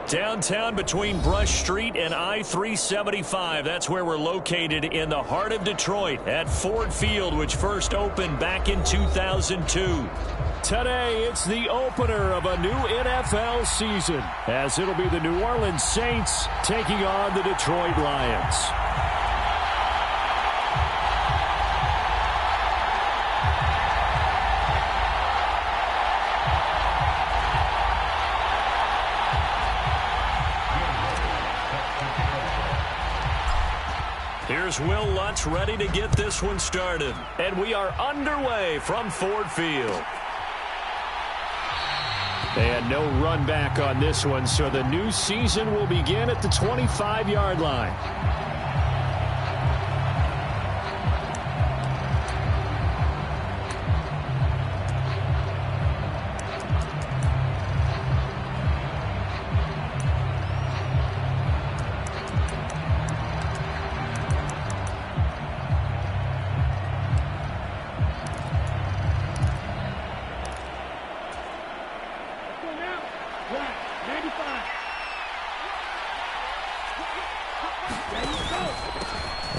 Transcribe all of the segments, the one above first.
Downtown between Brush Street and I-375. That's where we're located in the heart of Detroit at Ford Field, which first opened back in 2002. Today, it's the opener of a new NFL season, as it'll be the New Orleans Saints taking on the Detroit Lions. Here's Will Lutz ready to get this one started. And we are underway from Ford Field. And no run back on this one, so the new season will begin at the 25-yard line.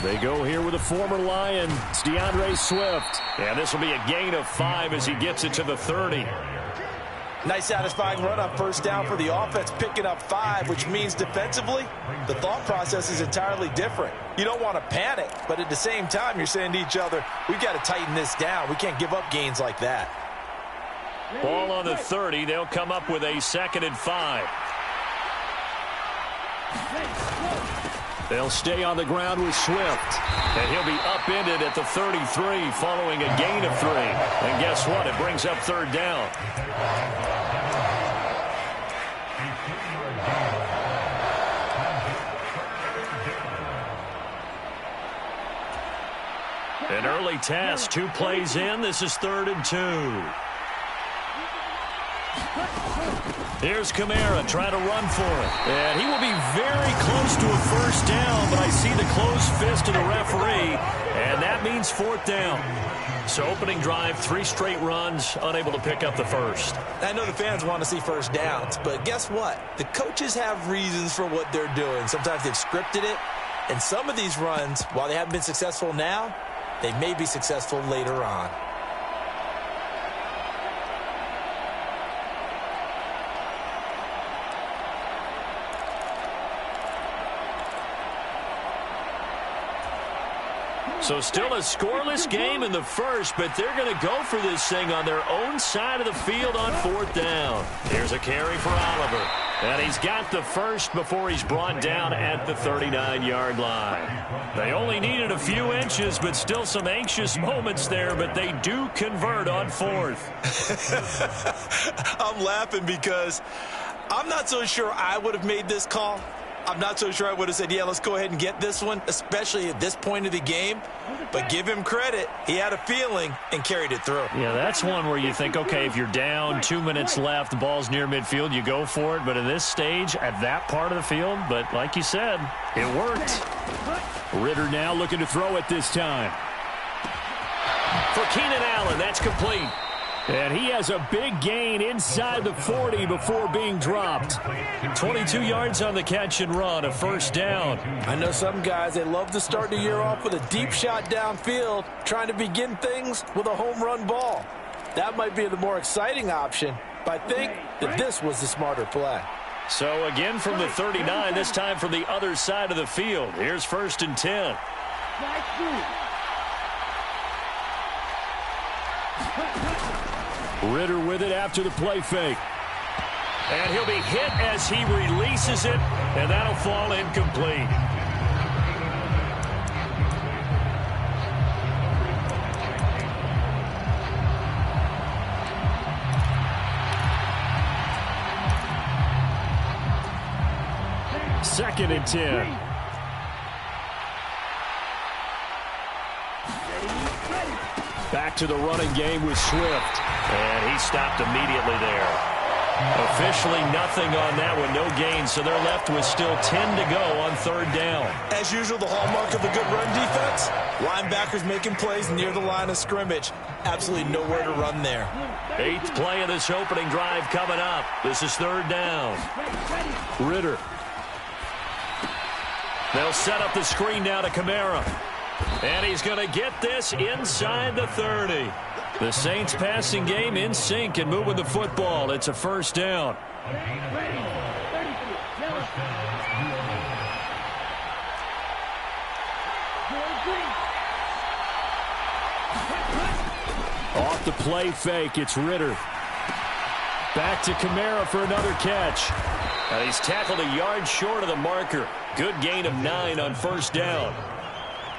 They go here with a former Lion. It's DeAndre Swift. And this will be a gain of 5 as he gets it to the 30. Nice satisfying run on first down for the offense, picking up 5, which means defensively, the thought process is entirely different. You don't want to panic, but at the same time, you're saying to each other, we've got to tighten this down. We can't give up gains like that. Ball on the 30. They'll come up with a 2nd and 5. They'll stay on the ground with Swift. And he'll be upended at the 33 following a gain of 3. And guess what? It brings up 3rd down. An early task, 2 plays in. This is 3rd and 2. Here's Kamara trying to run for it. And he will be very close to a 1st down, but I see the closed fist of the referee, and that means 4th down. So opening drive, 3 straight runs, unable to pick up the 1st. I know the fans want to see 1st downs, but guess what? The coaches have reasons for what they're doing. Sometimes they've scripted it, and some of these runs, while they haven't been successful now, they may be successful later on. So still a scoreless game in the 1st, but they're going to go for this thing on their own side of the field on 4th down. Here's a carry for Oliver. And he's got the 1st before he's brought down at the 39-yard line. They only needed a few inches, but still some anxious moments there, but they do convert on 4th. I'm laughing because I'm not so sure I would have made this call. I'm not so sure I would have said, yeah, let's go ahead and get this one, especially at this point of the game. But give him credit. He had a feeling and carried it through. Yeah, that's one where you think, okay, if you're down, 2 minutes left, the ball's near midfield, you go for it. But at this stage, at that part of the field, but like you said, it worked. Ritter now looking to throw it this time. For Keenan Allen, that's complete. And he has a big gain inside the 40 before being dropped. 22 yards on the catch and run, a 1st down. I know some guys, they love to start the year off with a deep shot downfield, trying to begin things with a home run ball. That might be the more exciting option, but I think that this was the smarter play. So again from the 39, this time from the other side of the field. Here's 1st and 10. Ritter with it after the play fake. And he'll be hit as he releases it, and that'll fall incomplete. Second and 10. Back to the running game with Swift. And he stopped immediately there. Officially nothing on that one, no gain, so they're left with still 10 to go on 3rd down. As usual, the hallmark of a good run defense, linebackers making plays near the line of scrimmage. Absolutely nowhere to run there. 8th play of this opening drive coming up. This is 3rd down. Ritter. They'll set up the screen now to Kamara. And he's going to get this inside the 30. The Saints passing game in sync and moving the football. It's a first down. Off the play fake, it's Ritter. Back to Kamara for another catch. And he's tackled a yard short of the marker. Good gain of 9 on first down.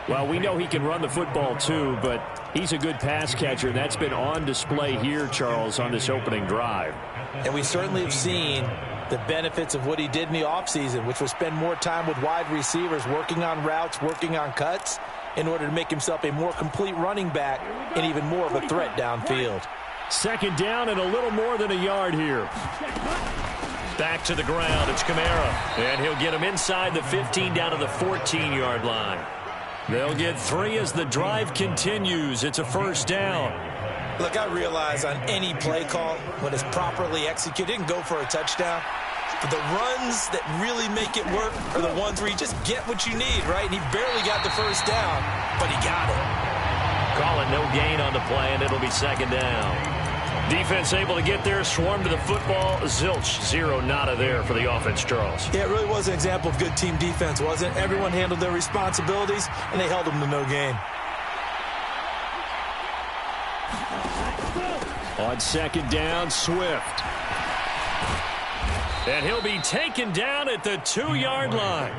Well, we know he can run the football too, but he's a good pass catcher, and that's been on display here, Charles, on this opening drive. And we certainly have seen the benefits of what he did in the offseason, which was spend more time with wide receivers, working on routes, working on cuts, in order to make himself a more complete running back and even more of a threat downfield. Second down and a little more than a yard here. Back to the ground, it's Kamara. And he'll get him inside the 15 down to the 14-yard line. They'll get 3 as the drive continues. It's a first down. Look, I realize on any play call, when it's properly executed, it can go for a touchdown. But the runs that really make it work are the ones where you just get what you need, right? And he barely got the first down, but he got it. Call it no gain on the play, and it'll be second down. Defense able to get there, swarm to the football. Zilch, 0 nada there for the offense, Charles. Yeah, it really was an example of good team defense, wasn't it? Everyone handled their responsibilities, and they held them to no gain. On second down, Swift. And he'll be taken down at the 2-yard line.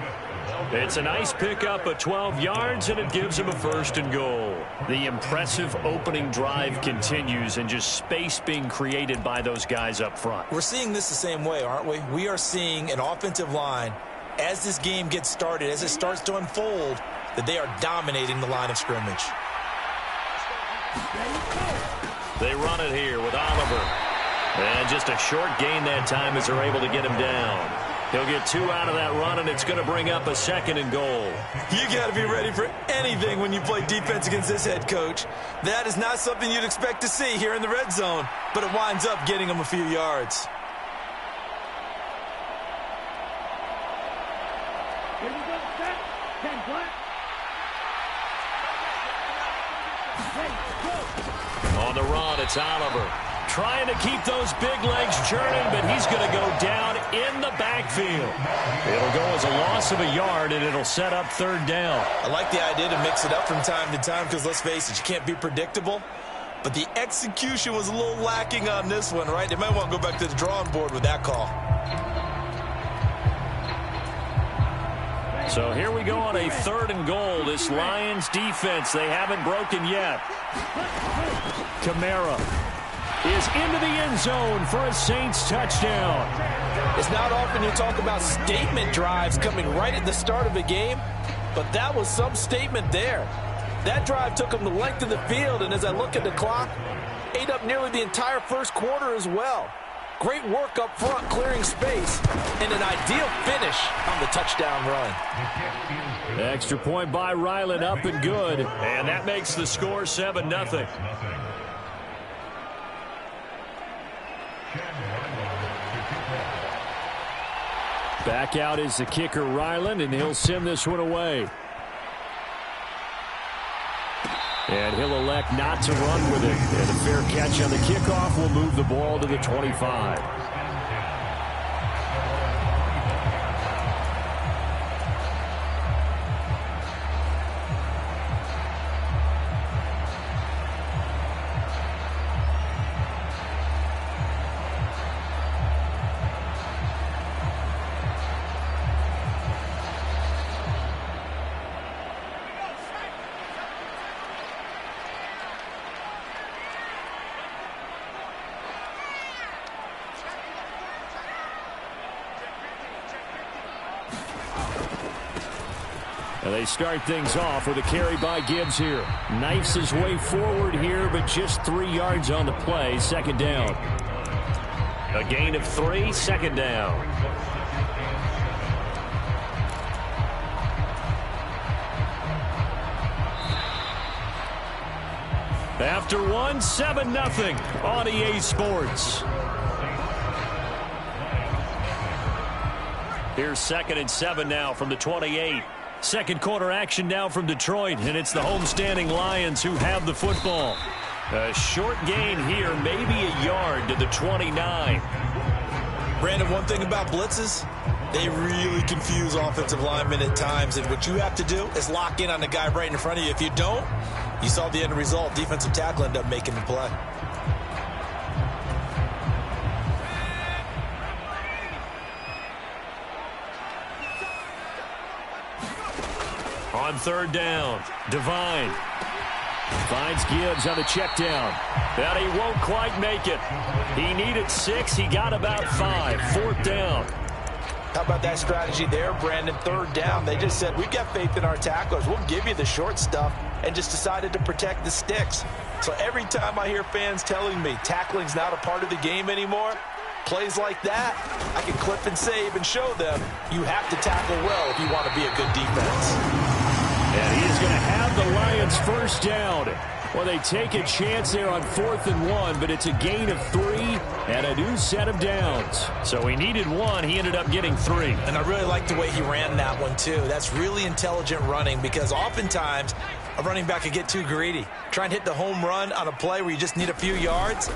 It's a nice pickup of 12 yards, and it gives him a first and goal. The impressive opening drive continues, and just space being created by those guys up front. We're seeing this the same way, aren't we? We are seeing an offensive line, as this game gets started, as it starts to unfold, that they are dominating the line of scrimmage. They run it here with Oliver. And just a short gain that time as they're able to get him down. He'll get 2 out of that run, and it's going to bring up a second and goal. You got to be ready for anything when you play defense against this head coach. That is not something you'd expect to see here in the red zone, but it winds up getting him a few yards. On the run, it's Oliver. Trying to keep those big legs churning, but he's going to go down in the backfield. It'll go as a loss of a yard, and it'll set up third down. I like the idea to mix it up from time to time because, let's face it, you can't be predictable. But the execution was a little lacking on this one, right? They might want to go back to the drawing board with that call. So here we go on a third and goal. This Lions defense, they haven't broken yet. Kamara is into the end zone for a Saints touchdown. It's not often you talk about statement drives coming right at the start of a game, but that was some statement there. That drive took them the length of the field, and as I look at the clock, ate up nearly the entire first quarter as well. Great work up front, clearing space, and an ideal finish on the touchdown run. Extra point by Ryland, up and good. And that makes the score 7-0. Back out is the kicker, Ryland, and he'll send this one away. And he'll elect not to run with it. And a fair catch on the kickoff will move the ball to the 25. They start things off with a carry by Gibbs here. Knifes his way forward here, but just 3 yards on the play. Second down. A gain of 3, second down. After one, 7-0 on EA Sports. Here's 2nd and 7 now from the 28. Second quarter action now from Detroit, and it's the homestanding Lions who have the football. A short gain here, maybe a yard to the 29. Brandon, one thing about blitzes, they really confuse offensive linemen at times, and what you have to do is lock in on the guy right in front of you. If you don't, you saw the end result. Defensive tackle ended up making the play. On 3rd down, Devine finds Gibbs on the check down. But he won't quite make it. He needed 6. He got about 5. 4th down. How about that strategy there, Brandon? 3rd down. They just said, we've got faith in our tacklers. We'll give you the short stuff, and just decided to protect the sticks. So every time I hear fans telling me tackling's not a part of the game anymore, plays like that, I can clip and save and show them you have to tackle well if you want to be a good defense. And he is going to have the Lions 1st down. Well, they take a chance there on 4th and 1, but it's a gain of 3 and a new set of downs. So he needed 1. He ended up getting 3. And I really like the way he ran that one, too. That's really intelligent running, because oftentimes a running back could get too greedy. Try and hit the home run on a play where you just need a few yards.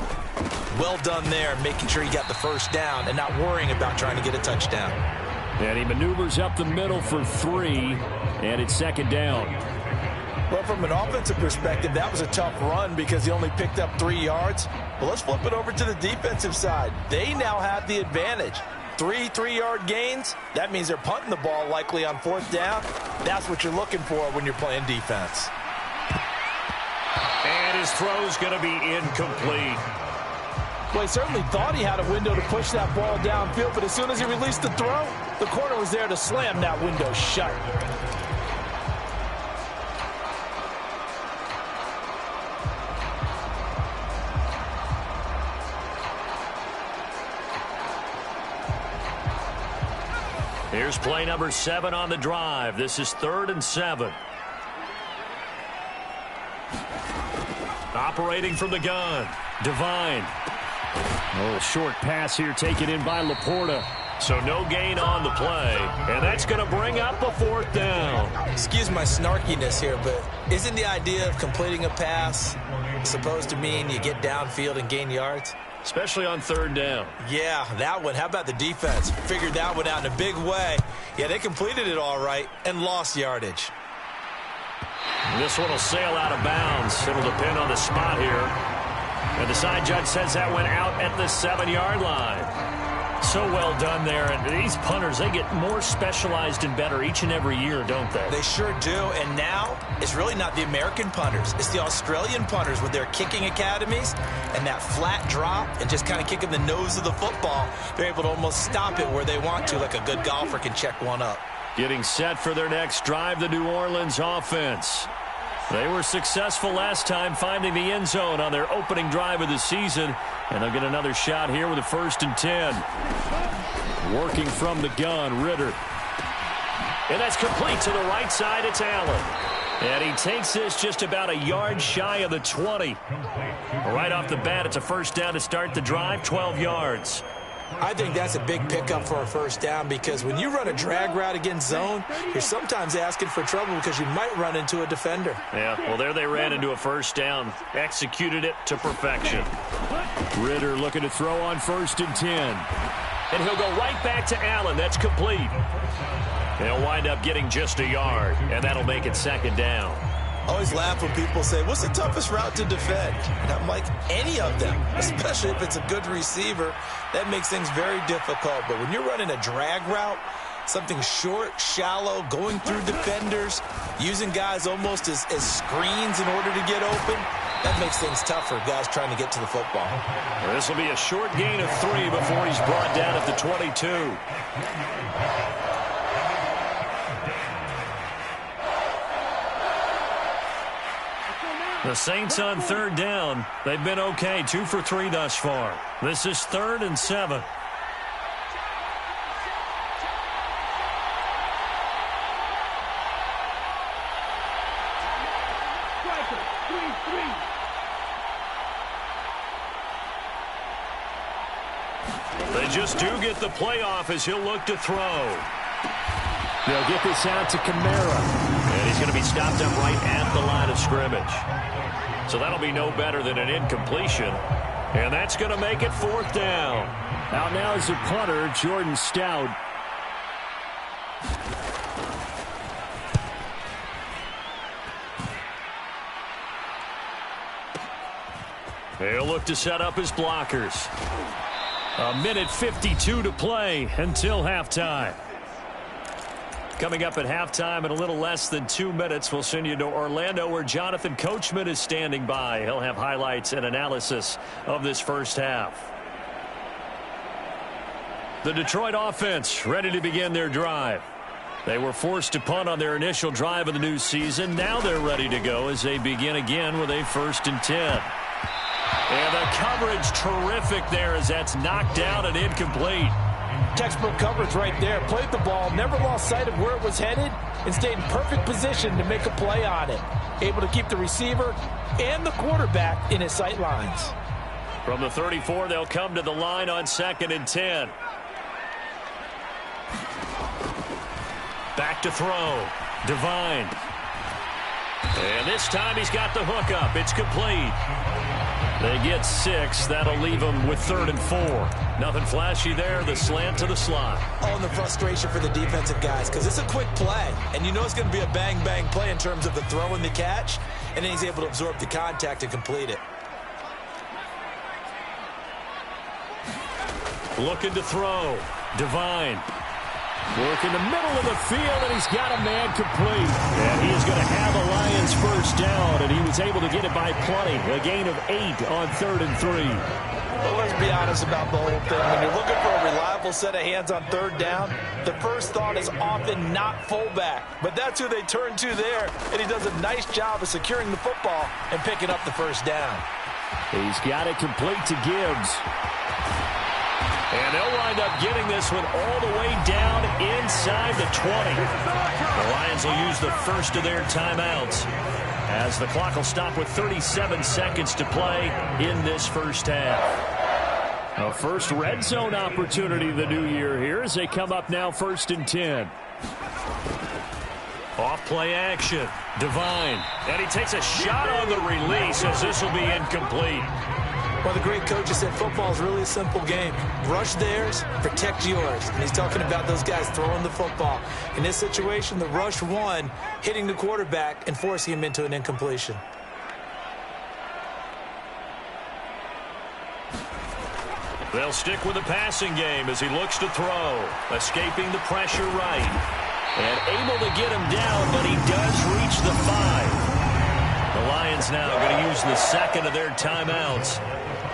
Well done there, making sure you got the 1st down and not worrying about trying to get a touchdown. And he maneuvers up the middle for 3, and it's 2nd down. Well, from an offensive perspective, that was a tough run because he only picked up 3 yards. But let's flip it over to the defensive side. They now have the advantage. 3 3-yard gains, that means they're punting the ball likely on 4th down. That's what you're looking for when you're playing defense. And his throw's going to be incomplete. Well, he certainly thought he had a window to push that ball downfield, but as soon as he released the throw, the corner was there to slam that window shut. Here's play number 7 on the drive. This is 3rd and 7. Operating from the gun, Devine. A little short pass here taken in by Laporta. So no gain on the play, and that's going to bring up a 4th down. Excuse my snarkiness here, but isn't the idea of completing a pass supposed to mean you get downfield and gain yards? Especially on 3rd down. Yeah, that one. How about the defense? Figured that one out in a big way. Yeah, they completed it all right and lost yardage. This one will sail out of bounds. It'll depend on the spot here. And the side judge says that went out at the 7-yard line. So well done there. And these punters, they get more specialized and better each and every year, don't they? They sure do. And now it's really not the American punters. It's the Australian punters with their kicking academies and that flat drop and just kind of kicking the nose of the football. They're able to almost stop it where they want to, like a good golfer can check one up. Getting set for their next drive, the New Orleans offense. They were successful last time finding the end zone on their opening drive of the season, and they'll get another shot here with a 1st and 10. Working from the gun, Ritter. And that's complete to the right side. It's Allen. And he takes this just about a yard shy of the 20. Right off the bat, it's a 1st down to start the drive, 12 yards. I think that's a big pickup for a 1st down, because when you run a drag route against zone, you're sometimes asking for trouble because you might run into a defender. Yeah, well, there they ran into a 1st down. Executed it to perfection. Ritter looking to throw on 1st and 10. And he'll go right back to Allen. That's complete. They'll wind up getting just a yard, and that'll make it 2nd down. I always laugh when people say, what's the toughest route to defend? And I'm like, any of them, especially if it's a good receiver. That makes things very difficult. But when you're running a drag route, something short, shallow, going through defenders, using guys almost as screens in order to get open, that makes things tough for guys trying to get to the football. Well, this will be a short gain of 3 before he's brought down at the 22. The Saints on 3rd down. They've been okay, 2 for 3 thus far. This is 3rd and 7. They just do get the playoff as he'll look to throw. They'll get this out to Kamara. And he's going to be stopped up right at the line of scrimmage. So that'll be no better than an incompletion. And that's going to make it 4th down. Out now is the punter, Jordan Stout. He'll look to set up his blockers. A minute 52 to play until halftime. Coming up at halftime in a little less than 2 minutes, we'll send you to Orlando where Jonathan Coachman is standing by. He'll have highlights and analysis of this first half. The Detroit offense ready to begin their drive. They were forced to punt on their initial drive of the new season. Now they're ready to go as they begin again with a 1st and 10. And the coverage terrific there as that's knocked down and incomplete. Textbook coverage right there. Played the ball, never lost sight of where it was headed, and stayed in perfect position to make a play on it. Able to keep the receiver and the quarterback in his sight lines. From the 34, they'll come to the line on 2nd and 10. Back to throw. Devine. And this time he's got the hook up. It's complete. They get 6. That'll leave them with 3rd and 4. Nothing flashy there. The slant to the slot. Oh, and the frustration for the defensive guys because it's a quick play. And you know it's going to be a bang-bang play in terms of the throw and the catch. And then he's able to absorb the contact and complete it. Looking to throw. Devine. Work in the middle of the field, and he's got a man complete. And he is going to have a Lions 1st down, and he was able to get it by plenty. A gain of 8 on 3rd and 3. Well, let's be honest about the whole thing. When you're looking for a reliable set of hands on 3rd down, the first thought is often not fullback. But that's who they turn to there, and he does a nice job of securing the football and picking up the 1st down. He's got it complete to Gibbs. And they'll wind up getting this one all the way down inside the 20. The Lions will use the first of their timeouts as the clock will stop with 37 seconds to play in this first half. A first red zone opportunity the new year here as they come up now 1st and 10. Off play action. Devine. And he takes a shot on the release as this will be incomplete. Well, the great coaches said football is really a simple game. Rush theirs, protect yours. And he's talking about those guys throwing the football. In this situation, the rush won, hitting the quarterback and forcing him into an incompletion. They'll stick with the passing game as he looks to throw. Escaping the pressure right. And able to get him down, but he does reach the 5. The Lions now going to use the second of their timeouts.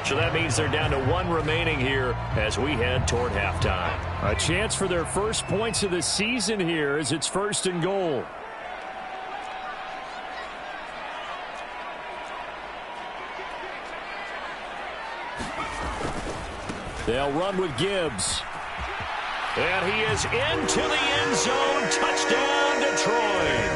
So that means they're down to 1 remaining here as we head toward halftime. A chance for their first points of the season here as it's 1st and goal. They'll run with Gibbs. And he is into the end zone. Touchdown, Detroit.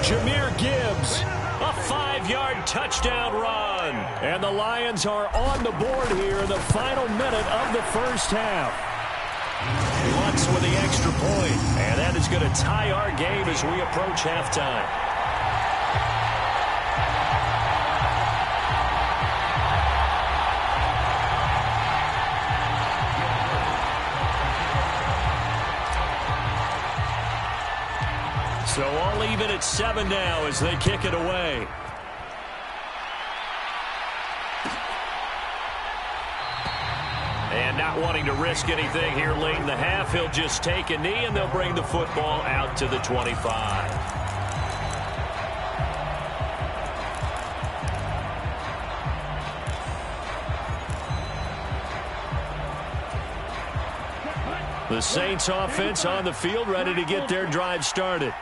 Jahmyr Gibbs. A 5-yard touchdown run. And the Lions are on the board here in the final minute of the first half. Lutz with the extra point. And that is going to tie our game as we approach halftime. So all even at 7 now as they kick it away. And not wanting to risk anything here late in the half, he'll just take a knee and they'll bring the football out to the 25. The Saints offense on the field ready to get their drive started.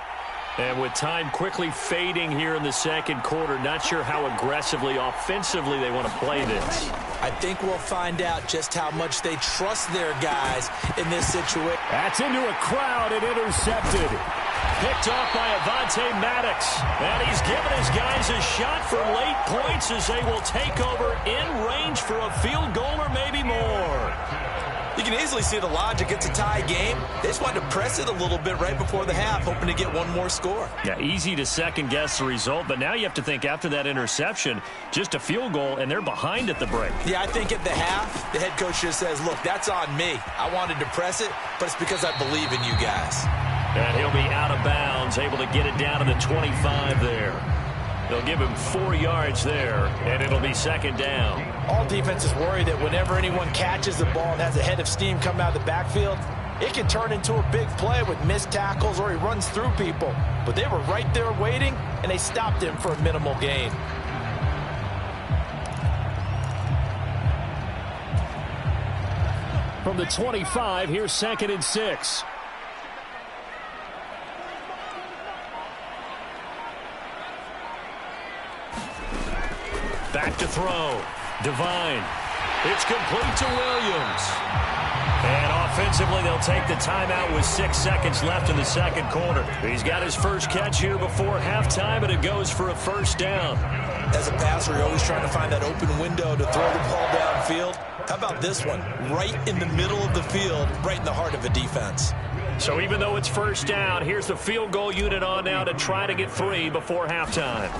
And with time quickly fading here in the second quarter, not sure how aggressively, offensively they want to play this. I think we'll find out just how much they trust their guys in this situation. That's into a crowd and intercepted. Picked off by Avonte Maddox. And he's given his guys a shot for late points as they will take over in range for a field goal or maybe more. You can easily see the logic. It's a tie game. They just wanted to press it a little bit right before the half, hoping to get one more score. Yeah, easy to second-guess the result, but now you have to think after that interception, just a field goal, and they're behind at the break. Yeah, I think at the half, the head coach just says, look, that's on me. I wanted to press it, but it's because I believe in you guys. And he'll be out of bounds, able to get it down to the 25 there. They'll give him 4 yards there, and it'll be second down. All defenses worry that whenever anyone catches the ball and has a head of steam come out of the backfield, it can turn into a big play with missed tackles or he runs through people. But they were right there waiting, and they stopped him for a minimal gain. From the 25, here's 2nd and 6. Back to throw. Devine. It's complete to Williams. And offensively, they'll take the timeout with 6 seconds left in the second quarter. He's got his first catch here before halftime, and it goes for a first down. As a passer, you're always trying to find that open window to throw the ball downfield. How about this one? Right in the middle of the field, right in the heart of a defense. So even though it's first down, here's the field goal unit on now to try to get 3 before halftime.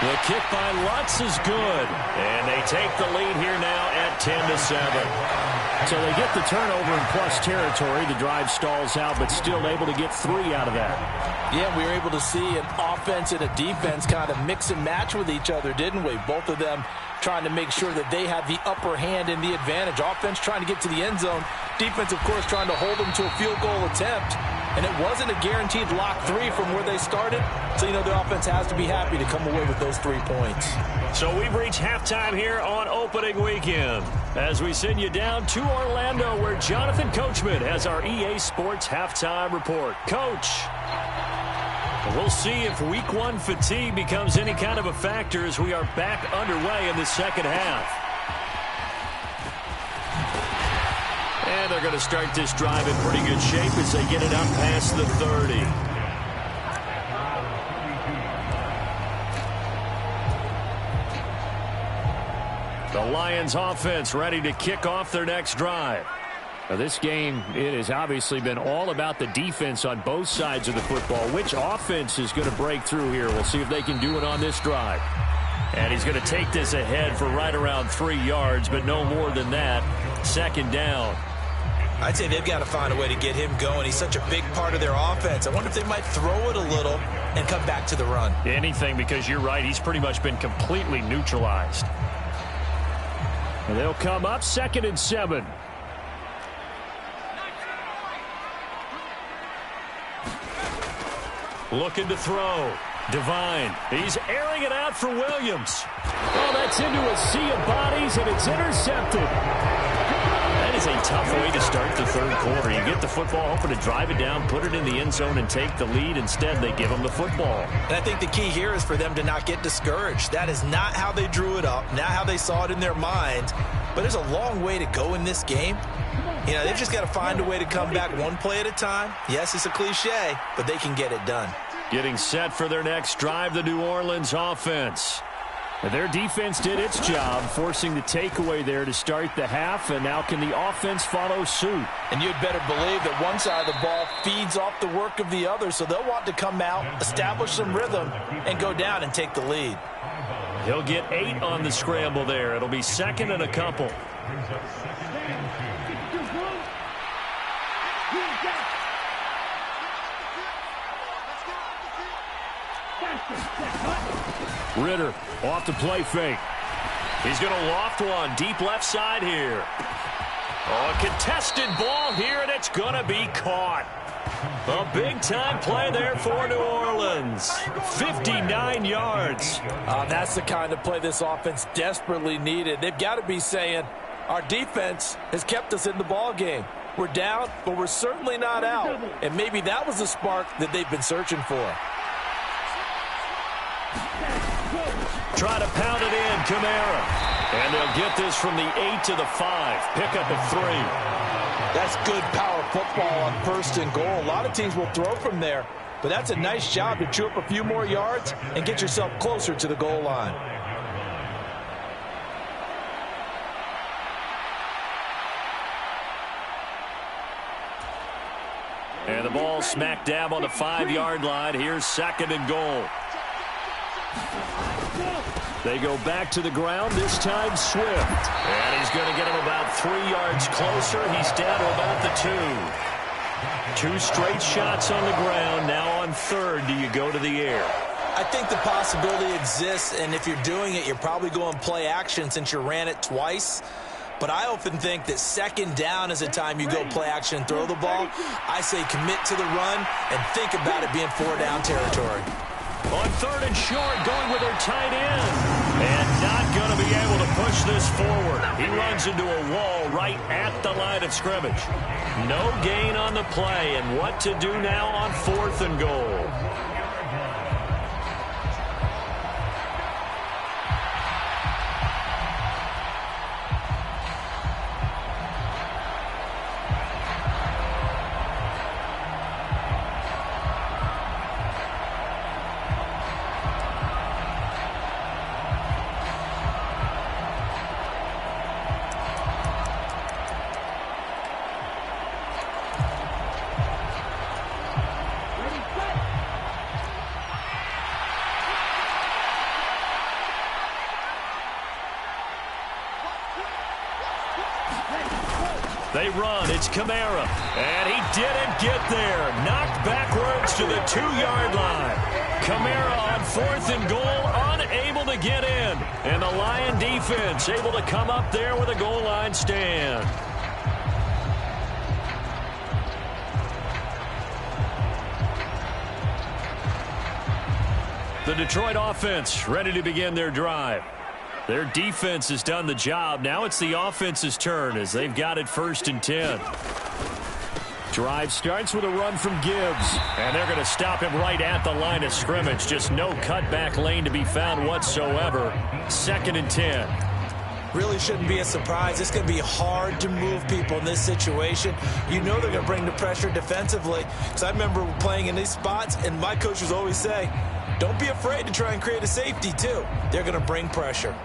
The kick by Lutz is good. And they take the lead here now at 10-7. So they get the turnover in plus territory. The drive stalls out, but still able to get 3 out of that. Yeah, we were able to see an offense and a defense kind of mix and match with each other, didn't we? Both of them trying to make sure that they have the upper hand and the advantage. Offense trying to get to the end zone. Defense, of course, trying to hold them to a field goal attempt. And it wasn't a guaranteed lock 3 from where they started. So, you know, the offense has to be happy to come away with those 3 points. So we've reached halftime here on opening weekend as we send you down to Orlando where Jonathan Coachman has our EA Sports halftime report. Coach, we'll see if week 1 fatigue becomes any kind of a factor as we are back underway in the second half. And they're going to start this drive in pretty good shape as they get it up past the 30. The Lions offense ready to kick off their next drive. Now this game, it has obviously been all about the defense on both sides of the football. Which offense is going to break through here? We'll see if they can do it on this drive. And he's going to take this ahead for right around 3 yards, but no more than that. Second down. I'd say they've got to find a way to get him going. He's such a big part of their offense. I wonder if they might throw it a little and come back to the run. Anything, because you're right. He's pretty much been completely neutralized. And they'll come up 2nd and 7. Looking to throw. Devine. He's airing it out for Williams. Oh, that's into a sea of bodies, and it's intercepted. That is a tough way to start the third quarter. You get the football, hoping to drive it down, put it in the end zone, and take the lead. Instead, they give them the football. And I think the key here is for them to not get discouraged. That is not how they drew it up, not how they saw it in their minds. But there's a long way to go in this game. You know, they've just got to find a way to come back one play at a time. Yes, it's a cliche, but they can get it done. Getting set for their next drive, the New Orleans offense. Their defense did its job, forcing the takeaway there to start the half, and now can the offense follow suit? And you'd better believe that one side of the ball feeds off the work of the other, so they'll want to come out, establish some rhythm, and go down and take the lead. He'll get 8 on the scramble there. It'll be 2nd and a couple. Ritter off the play fake. He's going to loft one deep left side here. Oh, a contested ball here, and it's going to be caught. A big-time play there for New Orleans. 59 yards. That's the kind of play this offense desperately needed. They've got to be saying, our defense has kept us in the ball game. We're down, but we're certainly not out. And maybe that was the spark that they've been searching for. Try to pound it in, Kamara. And they'll get this from the 8 to the 5. Pick up at 3. That's good power football on 1st and goal. A lot of teams will throw from there, but that's a nice job to chew up a few more yards and get yourself closer to the goal line. And the ball smack dab on the 5-yard line. Here's 2nd and goal. They go back to the ground, this time Swift. And he's going to get him about 3 yards closer. He's down to about the 2. 2 straight shots on the ground. Now on 3rd, do you go to the air? I think the possibility exists, and if you're doing it, you're probably going play action since you ran it twice. But I often think that 2nd down is the time you go play action and throw the ball. I say commit to the run and think about it being 4-down territory. On 3rd and short, going with their tight end. And not going to be able to push this forward. He runs into a wall right at the line of scrimmage. No gain on the play, and what to do now on 4th and goal. They run. It's Kamara. And he didn't get there. Knocked backwards to the 2-yard line. Kamara on 4th and goal, unable to get in. And the Lion defense able to come up there with a goal line stand. The Detroit offense ready to begin their drive. Their defense has done the job. Now it's the offense's turn as they've got it 1st and 10. Drive starts with a run from Gibbs. And they're going to stop him right at the line of scrimmage. Just no cutback lane to be found whatsoever. 2nd and 10. Really shouldn't be a surprise. It's going to be hard to move people in this situation. You know they're going to bring the pressure defensively. Because I remember playing in these spots, and my coaches always say, don't be afraid to try and create a safety, too. They're going to bring pressure.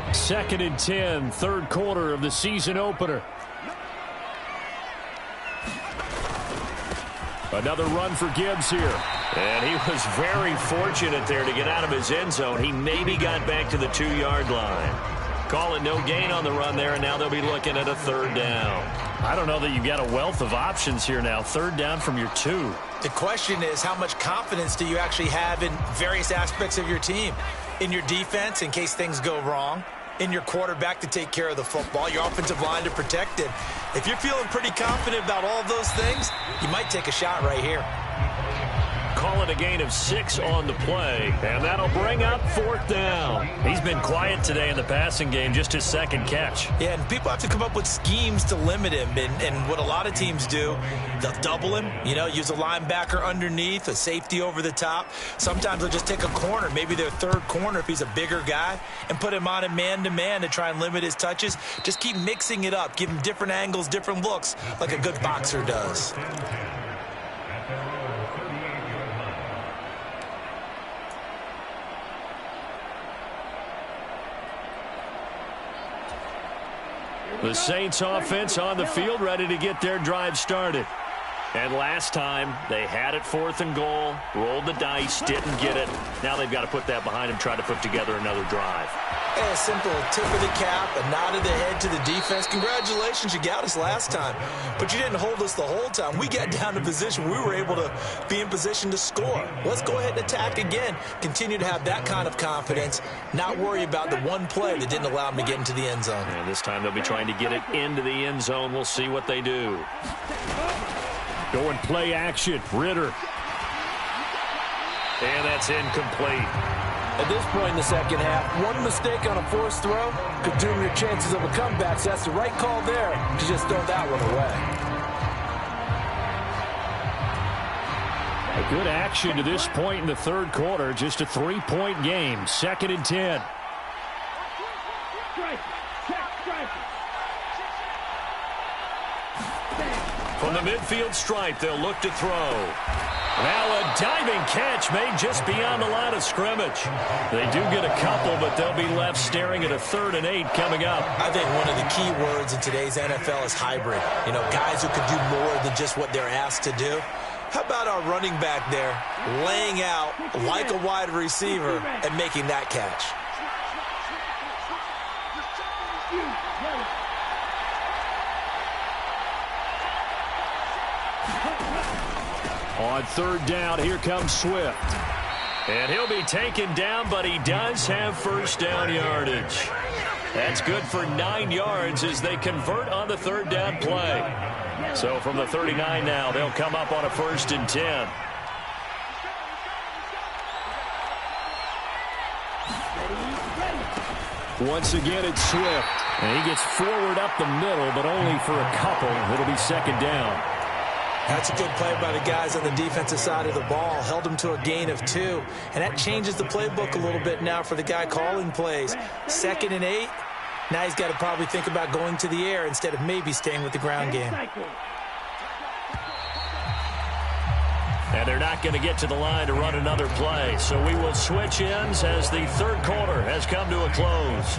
2nd and 10, 3rd quarter of the season opener. Another run for Gibbs here. And he was very fortunate there to get out of his end zone. He maybe got back to the 2-yard line. Call it no gain on the run there, and now they'll be looking at a 3rd down. I don't know that you've got a wealth of options here now. 3rd down from your 2. The question is, how much confidence do you actually have in various aspects of your team? In your defense, in case things go wrong. In your quarterback to take care of the football. Your offensive line to protect it. If you're feeling pretty confident about all those things, you might take a shot right here. Call it a gain of 6 on the play, and that'll bring up 4th down. He's been quiet today in the passing game, just his 2nd catch. Yeah, and people have to come up with schemes to limit him, and what a lot of teams do, they'll double him, use a linebacker underneath, a safety over the top. Sometimes they'll just take a corner, maybe their 3rd corner if he's a bigger guy, and put him on a man-to-man to try and limit his touches. Just keep mixing it up, give him different angles, different looks, like a good boxer does. The Saints offense on the field, ready to get their drive started. And last time, they had it 4th and goal, rolled the dice, didn't get it. Now they've got to put that behind them, try to put together another drive. A simple tip of the cap, a nod of the head to the defense. Congratulations, you got us last time. But you didn't hold us the whole time. We got down to position. We were able to be in position to score. Let's go ahead and attack again. Continue to have that kind of confidence. Not worry about the one play that didn't allow them to get into the end zone. And this time they'll be trying to get it into the end zone. We'll see what they do. Going play action. Ritter. And that's incomplete. At this point in the second half, one mistake on a forced throw could doom your chances of a comeback. So that's the right call there to just throw that one away. A good action to this point in the 3rd quarter. Just a 3-point game. 2nd and 10. From the midfield stripe, they'll look to throw. Now a diving catch made just beyond the line of scrimmage. They do get a couple, but they'll be left staring at a 3rd and 8 coming up. I think one of the key words in today's NFL is hybrid. You know, guys who can do more than just what they're asked to do. How about our running back there laying out like a wide receiver and making that catch? On 3rd down, here comes Swift. And he'll be taken down, but he does have 1st down yardage. That's good for 9 yards as they convert on the 3rd down play. So from the 39 now, they'll come up on a 1st and 10. Once again, it's Swift. And he gets forward up the middle, but only for a couple. It'll be 2nd down. That's a good play by the guys on the defensive side of the ball. Held him to a gain of 2. And that changes the playbook a little bit now for the guy calling plays. 2nd and 8. Now he's got to probably think about going to the air instead of maybe staying with the ground game. And they're not going to get to the line to run another play. So we will switch ends as the 3rd quarter has come to a close.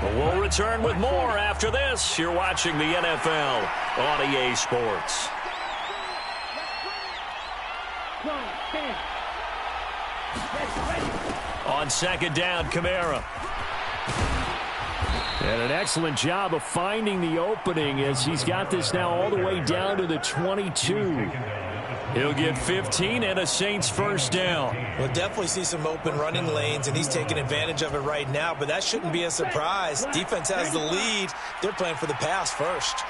But we'll return with more after this. You're watching the NFL on EA Sports. On 2nd down, Kamara. And an excellent job of finding the opening as he's got this now all the way down to the 22. He'll get 15 and a Saints 1st down. We'll definitely see some open running lanes, and he's taking advantage of it right now, but that shouldn't be a surprise. Defense has the lead. They're playing for the pass first.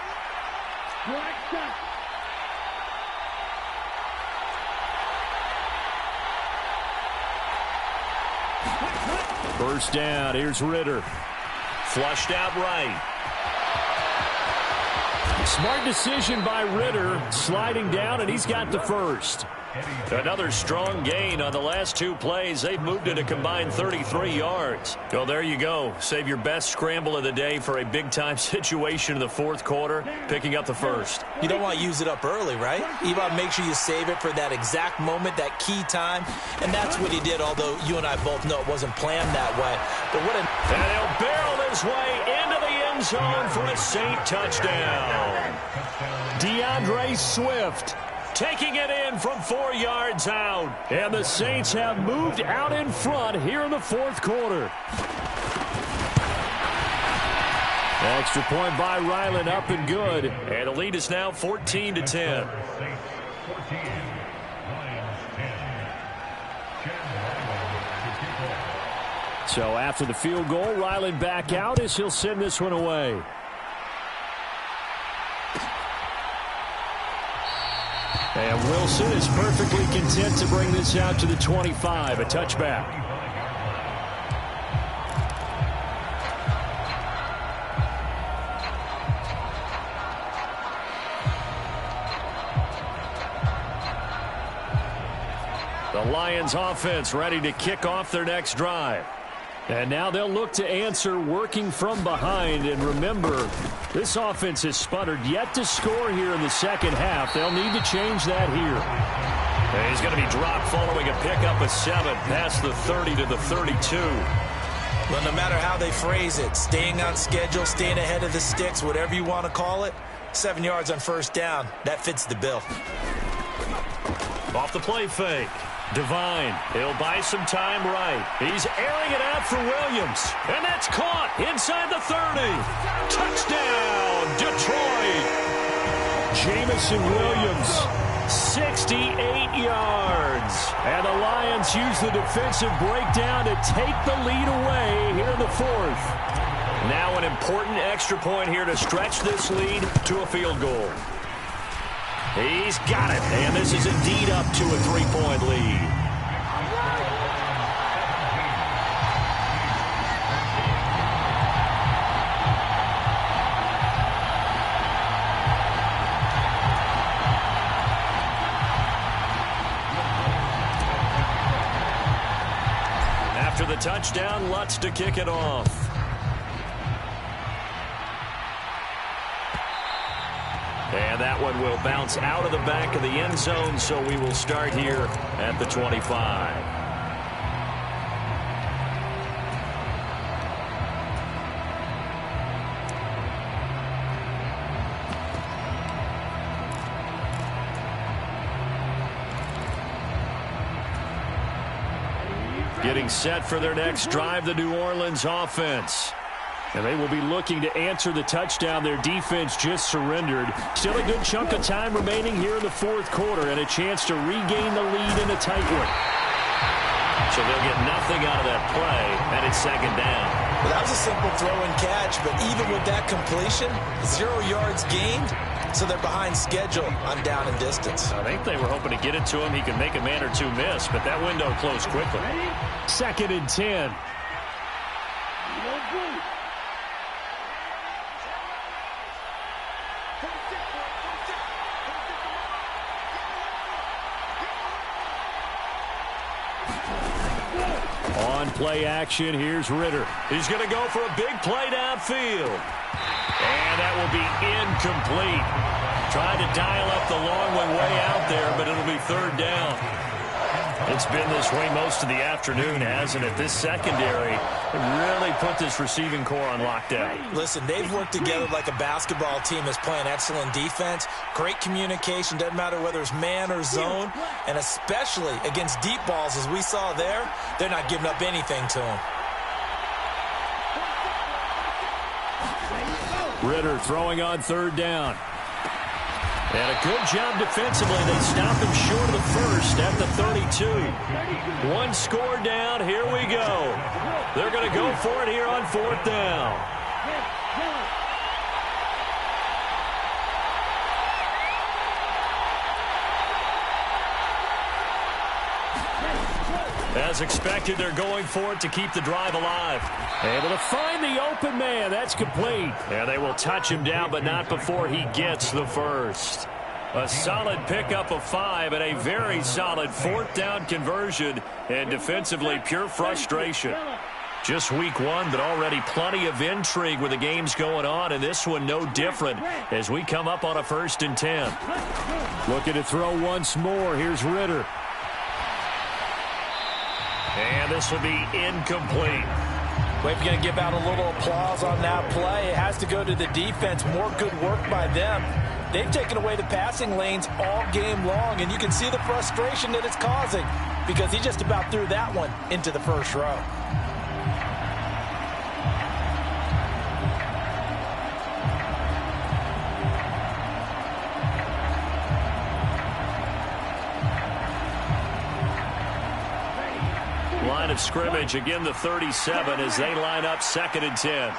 First down, here's Ritter. Flushed out right. Smart decision by Ritter, sliding down, and he's got the 1st. Another strong gain on the last 2 plays. They've moved it a combined 33 yards. Well, there you go. Save your best scramble of the day for a big-time situation in the 4th quarter, picking up the 1st. You don't want to use it up early, right? You want to make sure you save it for that exact moment, that key time, and that's what he did, although you and I both know it wasn't planned that way. But what and he'll barrel his way into the end zone for a Saint touchdown. DeAndre Swift taking it in from 4 yards out. And the Saints have moved out in front here in the 4th quarter. Extra point by Ryland, up and good. And the lead is now 14-10. So after the field goal, Ryland back out as he'll send this one away. And Wilson is perfectly content to bring this out to the 25, a touchback. The Lions offense ready to kick off their next drive. And now they'll look to answer working from behind. And remember, this offense has sputtered yet to score here in the 2nd half. They'll need to change that here. And he's going to be dropped following a pickup of 7 past the 30 to the 32. Well, no matter how they phrase it, staying on schedule, staying ahead of the sticks, whatever you want to call it, 7 yards on 1st down, that fits the bill. Off the play fake. Devine, he'll buy some time right. He's airing it out for Williams. And that's caught inside the 30. Touchdown, Detroit. Jamison Williams, 68 yards. And the Lions use the defensive breakdown to take the lead away here in the 4th. Now an important extra point here to stretch this lead to a field goal. He's got it, and this is indeed up to a 3-point lead. After the touchdown, Lutz to kick it off. And that one will bounce out of the back of the end zone, so we will start here at the 25. Getting set for their next drive, the New Orleans offense. And they will be looking to answer the touchdown their defense just surrendered. Still a good chunk of time remaining here in the fourth quarter and a chance to regain the lead in a tight one. So they'll get nothing out of that play, and it's second down. Well, that was a simple throw and catch, but even with that completion, 0 yards gained, so they're behind schedule on down and distance. I think they were hoping to get it to him. He could make a man or two miss, but that window closed quickly. Second and 10. On play action, here's Ritter. He's going to go for a big play downfield. And that will be incomplete. Trying to dial up the long one way out there, but it'll be third down. It's been this way most of the afternoon, hasn't it? This secondary really put this receiving core on lockdown. Listen, they've worked together like a basketball team that's playing excellent defense. Great communication, doesn't matter whether it's man or zone. And especially against deep balls, as we saw there, they're not giving up anything to them. Ritter throwing on third down. And a good job defensively. They stop him short of the first at the 32. One score down. Here we go. They're going to go for it here on fourth down. As expected, they're going for it to keep the drive alive. Able to find the open man. That's complete. And they will touch him down, but not before he gets the first. A solid pickup of 5 and a very solid fourth down conversion. And defensively, pure frustration. Just week one, but already plenty of intrigue with the games going on. And this one no different as we come up on a 1st and 10. Looking to throw once more. Here's Ritter. And this will be incomplete. We're going to give out a little applause on that play. It has to go to the defense. More good work by them. They've taken away the passing lanes all game long, and you can see the frustration that it's causing because he just about threw that one into the first row. Line of scrimmage, again the 37 as they line up 2nd and 10.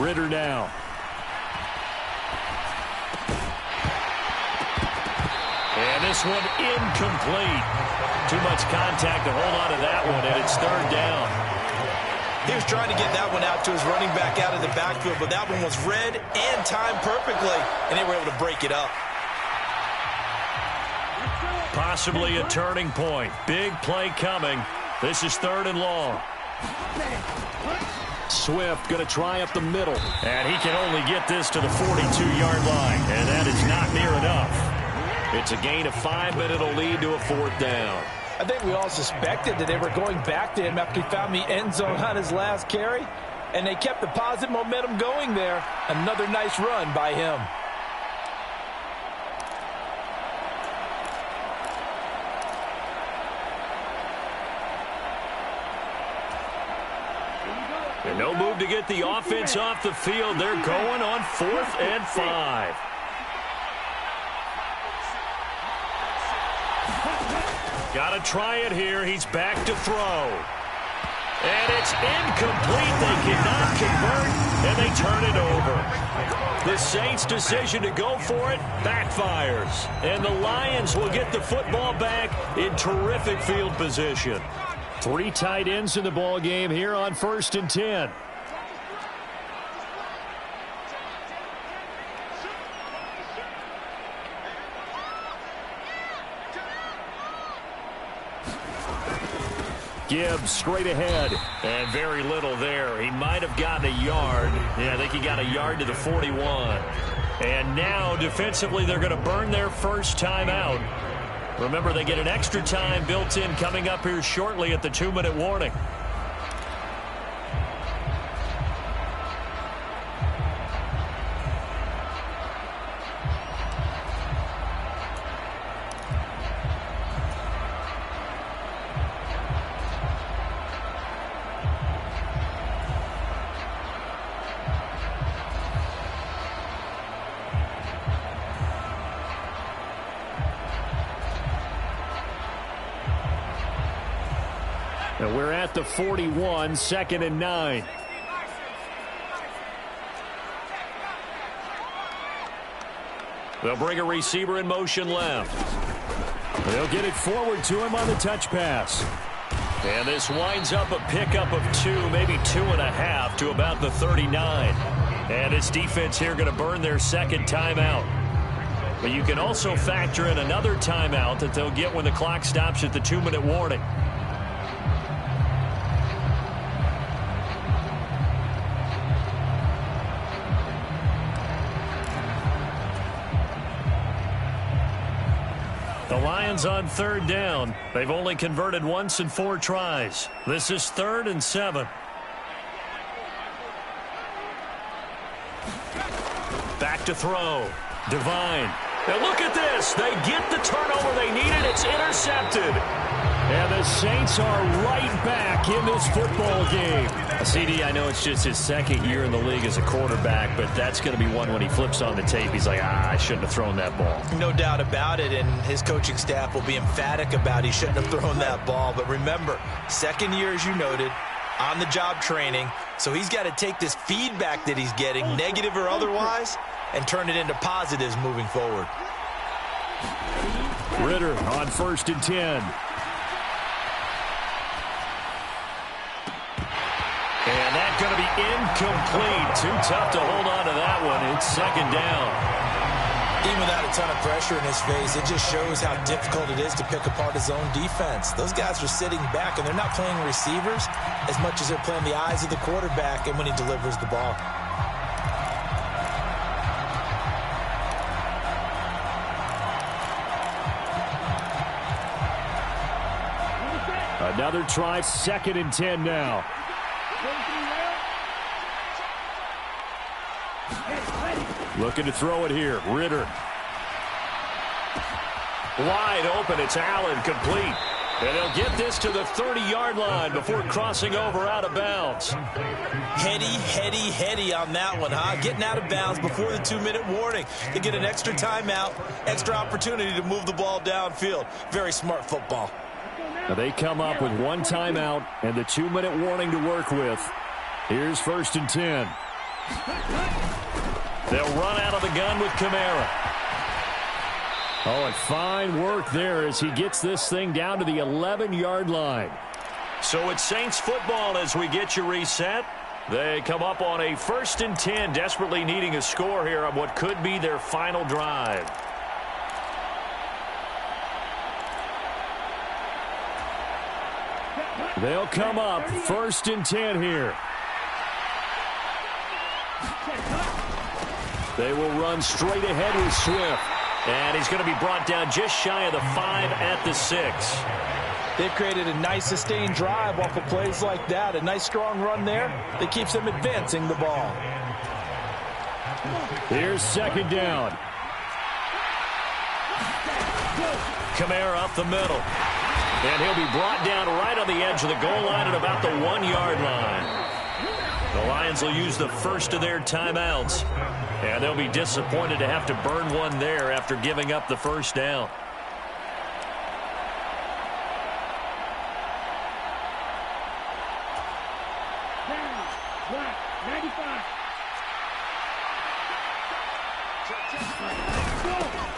Ritter now. And this one incomplete. Too much contact to hold on to that one, and it's third down. He was trying to get that one out to his running back out of the backfield, but that one was read and timed perfectly, and they were able to break it up. Possibly a turning point. Big play coming. This is 3rd and long. Swift going to try up the middle. And he can only get this to the 42-yard line. And that is not near enough. It's a gain of 5, but it'll lead to a 4th down. I think we all suspected that they were going back to him after he found the end zone on his last carry. And they kept the positive momentum going there. Another nice run by him. And no move to get the offense off the field. They're going on 4th and 5. Got to try it here. He's back to throw. And it's incomplete. They cannot convert, and they turn it over. The Saints' decision to go for it backfires. And the Lions will get the football back in terrific field position. 3 tight ends in the ball game here on 1st and 10. Gibbs straight ahead. And very little there. He might have gotten a yard. Yeah, I think he got a yard to the 41. And now, defensively, they're going to burn their first timeout. Remember, they get an extra time built in coming up here shortly at the 2-minute warning. And we're at the 41, 2nd and 9. They'll bring a receiver in motion left. They'll get it forward to him on the touch pass. And this winds up a pickup of 2, maybe 2.5 to about the 39. And this defense here going to burn their second timeout. But you can also factor in another timeout that they'll get when the clock stops at the 2-minute warning. The Lions on 3rd down. They've only converted once in 4 tries. This is 3rd and 7. Back to throw. Divine. Now look at this. They get the turnover they needed. It's intercepted. And the Saints are right back in this football game. CD, I know it's just his 2nd year in the league as a quarterback, but that's going to be one when he flips on the tape. He's like, I shouldn't have thrown that ball. No doubt about it, and his coaching staff will be emphatic about he shouldn't have thrown that ball. But remember, 2nd year, as you noted, on-the-job training, so he's got to take this feedback that he's getting, negative or otherwise, and turn it into positives moving forward. Ritter on 1st and 10. And that's going to be incomplete. Too tough to hold on to that one. It's 2nd down. Even without a ton of pressure in his face, it just shows how difficult it is to pick apart his own defense. Those guys are sitting back, and they're not playing receivers as much as they're playing the eyes of the quarterback and when he delivers the ball. Another try, 2nd and 10 now. Looking to throw it here. Ritter. Wide open. It's Allen, complete. And they'll get this to the 30-yard line before crossing over out of bounds. Heady on that one, huh? Getting out of bounds before the 2-minute warning. They get an extra timeout, extra opportunity to move the ball downfield. Very smart football. Now they come up with 1 timeout and the 2-minute warning to work with. Here's 1st and 10. They'll run out of the gun with Kamara. Oh, and fine work there as he gets this thing down to the 11-yard line. So it's Saints football as we get you reset. They come up on a 1st and 10, desperately needing a score here on what could be their final drive. They'll come up 1st and 10 here. They will run straight ahead with Swift. And he's going to be brought down just shy of the 5 at the 6. They've created a nice sustained drive off of plays like that. A nice strong run there that keeps them advancing the ball. Here's 2nd down. Kamara up the middle. And he'll be brought down right on the edge of the goal line at about the 1-yard line. The Lions will use the first of their timeouts. And they'll be disappointed to have to burn one there after giving up the first down.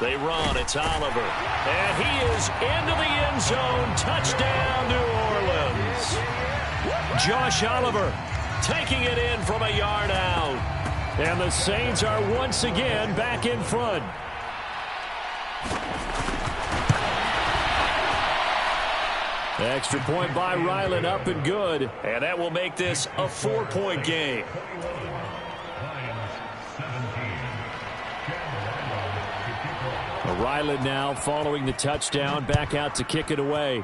They run. It's Oliver. And he is into the end zone. Touchdown, New Orleans. Josh Oliver taking it in from a yard out. And the Saints are once again back in front. Extra point by Ryland, up and good. And that will make this a 4-point game. Ryland now following the touchdown, back out to kick it away.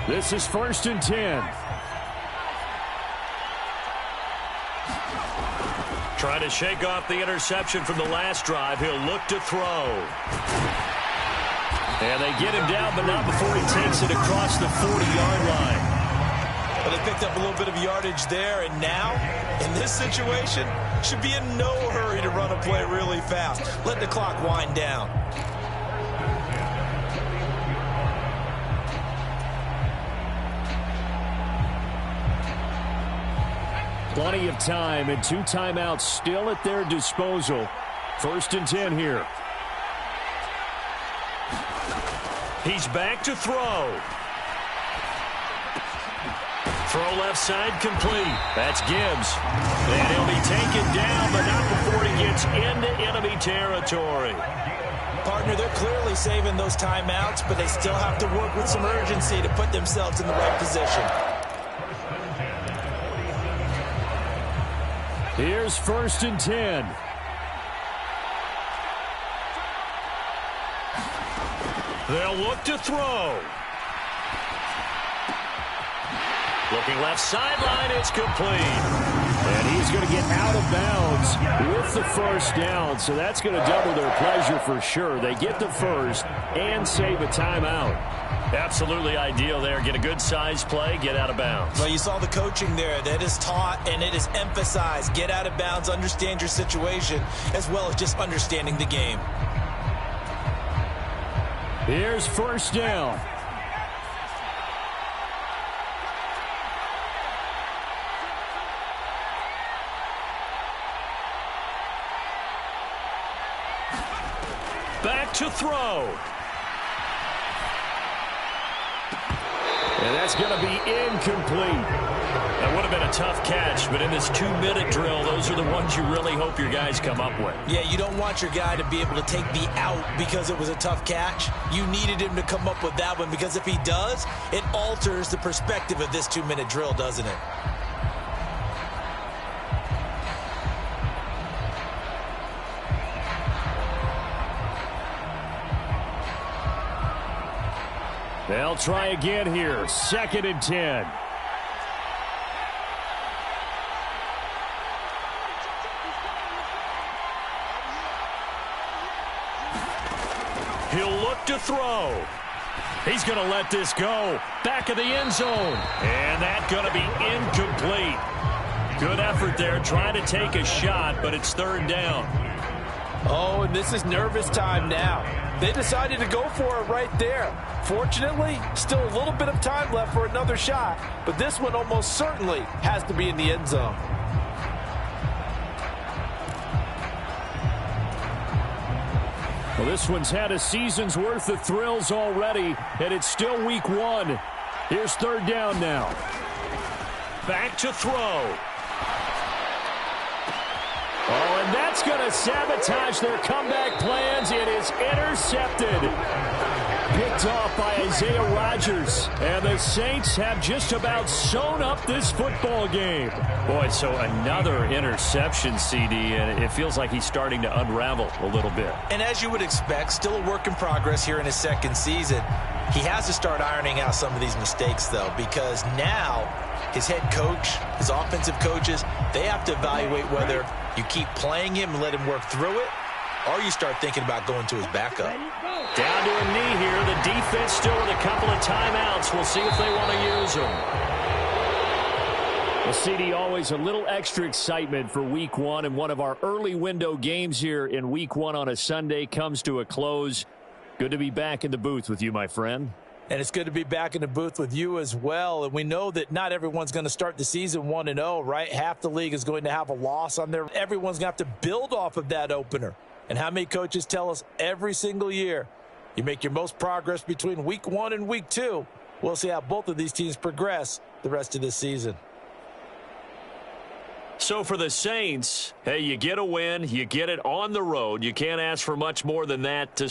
This is 1st and 10. Trying to shake off the interception from the last drive. He'll look to throw. And they get him down, but not before he takes it across the 40-yard line. Well, they picked up a little bit of yardage there, and now, in this situation, should be in no hurry to run a play really fast. Let the clock wind down. Plenty of time and 2 timeouts still at their disposal. 1st and 10 here. He's back to throw. Throw left side complete. That's Gibbs. And he'll be taken down, but not before he gets into enemy territory. Partner, they're clearly saving those timeouts, but they still have to work with some urgency to put themselves in the right position. Here's 1st and 10. They'll look to throw. Looking left sideline, it's complete. And he's going to get out of bounds with the 1st down, so that's going to double their pleasure for sure. They get the 1st and save a timeout. Absolutely ideal there. Get a good size play, get out of bounds. Well, you saw the coaching there. That is taught and it is emphasized. Get out of bounds, understand your situation, as well as just understanding the game. Here's 1st down. Back to throw. And that's going to be incomplete. That would have been a tough catch, but in this 2-minute drill, those are the ones you really hope your guys come up with. Yeah, you don't want your guy to be able to take the out because it was a tough catch. You needed him to come up with that one, because if he does, it alters the perspective of this 2-minute drill, doesn't it? They'll try again here. 2nd and 10. He'll look to throw. He's going to let this go. Back of the end zone. And that's going to be incomplete. Good effort there, trying to take a shot, but it's 3rd down. Oh, and this is nervous time now. They decided to go for it right there. Fortunately, still a little bit of time left for another shot, but this one almost certainly has to be in the end zone. Well, this one's had a season's worth of thrills already, and it's still week 1. Here's 3rd down now. Back to throw. Oh, and that's going to sabotage their comeback plans. It is intercepted. Picked off by Isaiah Rodgers. And the Saints have just about sewn up this football game. Boy, so another interception, CD, and it feels like he's starting to unravel a little bit. And as you would expect, still a work in progress here in his 2nd season. He has to start ironing out some of these mistakes, though, because now his head coach, his offensive coaches, they have to evaluate whether you keep playing him and let him work through it, or you start thinking about going to his backup. Down to a knee here. The defense still with a couple of timeouts. We'll see if they want to use them. Well, CD, always a little extra excitement for week 1, and one of our early window games here in week 1 on a Sunday comes to a close. Good to be back in the booth with you, my friend. And it's good to be back in the booth with you as well. And we know that not everyone's going to start the season 1-0, right? Half the league is going to have a loss on there. Everyone's going to have to build off of that opener. And how many coaches tell us every single year, you make your most progress between week 1 and week 2. We'll see how both of these teams progress the rest of this season. So for the Saints, hey, you get a win, you get it on the road. You can't ask for much more than that to